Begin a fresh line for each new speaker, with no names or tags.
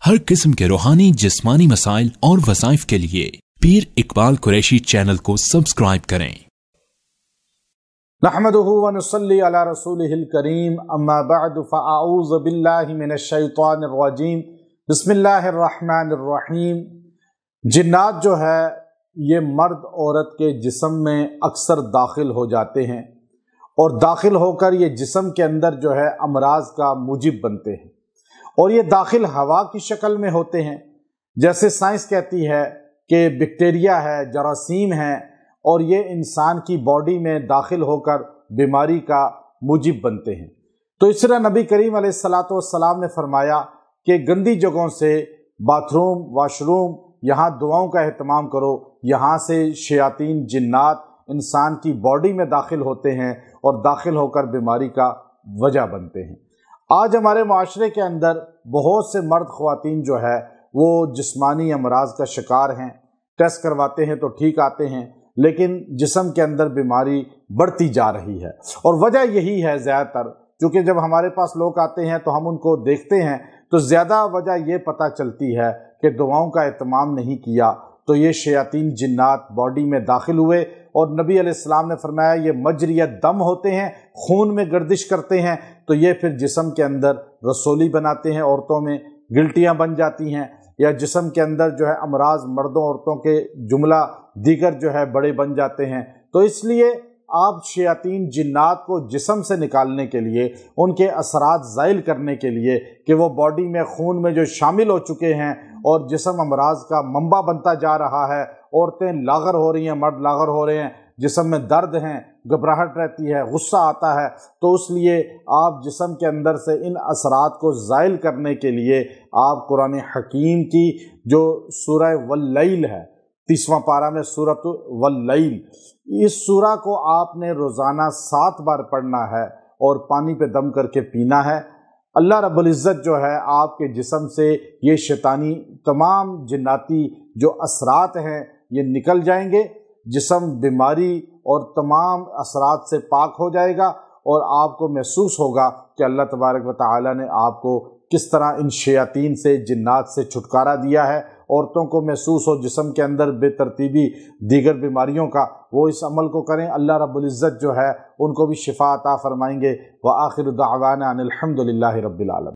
हर किस्म के रूहानी जिस्मानी मसाइल और वज़ाइफ के लिए पीर इकबाल कुरैशी चैनल को सब्सक्राइब करें।
नहमदुहु व नुसल्ली अला रसूलिहिल करीम, अम्मा बअद फ़अऊज़ु बिल्लाहि मिनश शैतानिर रजीम, बिस्मिल्लाहिर रहमानिर रहीम। जिन्नात जो है ये मर्द औरत के जिस्म में अक्सर दाखिल हो जाते हैं और दाखिल होकर ये जिस्म के अंदर जो है अमराज का मूजिब बनते हैं और ये दाखिल हवा की शक्ल में होते हैं। जैसे साइंस कहती है कि बैक्टीरिया है, जरासीम है और ये इंसान की बॉडी में दाखिल होकर बीमारी का मूजिब बनते हैं। तो इस तरह नबी करीम अलैहिस्सलातु वस्सलाम ने फरमाया कि गंदी जगहों से, बाथरूम, वॉशरूम, यहाँ दुआओं का एहतमाम करो। यहाँ से शयातीन जिन्नात इंसान की बॉडी में दाखिल होते हैं और दाखिल होकर बीमारी का वजह बनते हैं। आज हमारे माशरे के अंदर बहुत से मर्द ख्वातीन जो है वो जिस्मानी अमराज का शिकार हैं। टेस्ट करवाते हैं तो ठीक आते हैं, लेकिन जिस्म के अंदर बीमारी बढ़ती जा रही है और वजह यही है ज़्यादातर, क्योंकि जब हमारे पास लोग आते हैं तो हम उनको देखते हैं तो ज़्यादा वजह ये पता चलती है कि दुआओं का एहतमाम नहीं किया तो ये शयातीन जिन्नात बॉडी में दाखिल हुए। और नबी अलैहिस्सलाम ने फरमाया ये मजरियत दम होते हैं, खून में गर्दिश करते हैं, तो ये फिर जिस्म के अंदर रसोली बनाते हैं, औरतों में गिल्टियाँ बन जाती हैं, या जिस्म के अंदर जो है अमराज मर्दों औरतों के जुमला दीगर जो है बड़े बन जाते हैं। तो इसलिए आप शयातीन जिन्नात को जिस्म से निकालने के लिए, उनके असरात ज़ाइल करने के लिए कि वो बॉडी में खून में जो शामिल हो चुके हैं और जिस्म अमराज का मंबा बनता जा रहा है, औरतें लागर हो रही हैं, मर्द लागर हो रहे हैं, जिस्म में दर्द हैं, घबराहट रहती है, गुस्सा आता है, तो इसलिए आप जिस्म के अंदर से इन असरात को ज़ाइल करने के लिए आप कुरान हकीम की जो सूरह वल्लैल है, 30वां पारा में सूरत वल्लैल, इस सूरा को आपने रोज़ाना 7 बार पढ़ना है और पानी पे दम करके पीना है। अल्लाह रब्बुल इज़्ज़त जो है आपके जिस्म से ये शैतानी तमाम जिन्नाती जो असरात हैं ये निकल जाएंगे, जिस्म बीमारी और तमाम असरात से पाक हो जाएगा और आपको महसूस होगा कि अल्लाह तबारक व तआला ने आपको किस तरह इन शयातीन से, जिन्नात से छुटकारा दिया है। औरतों को महसूस हो जिस्म के अंदर बेतरतीबी दीगर बीमारियों का, वो इस अमल को करें, अल्लाह रब्बुल इज़्ज़त जो है उनको भी शिफा अता फरमाएंगे। व आखिर दावाना अनिल हम्दुलिल्लाहि रब्बिल आलमीन।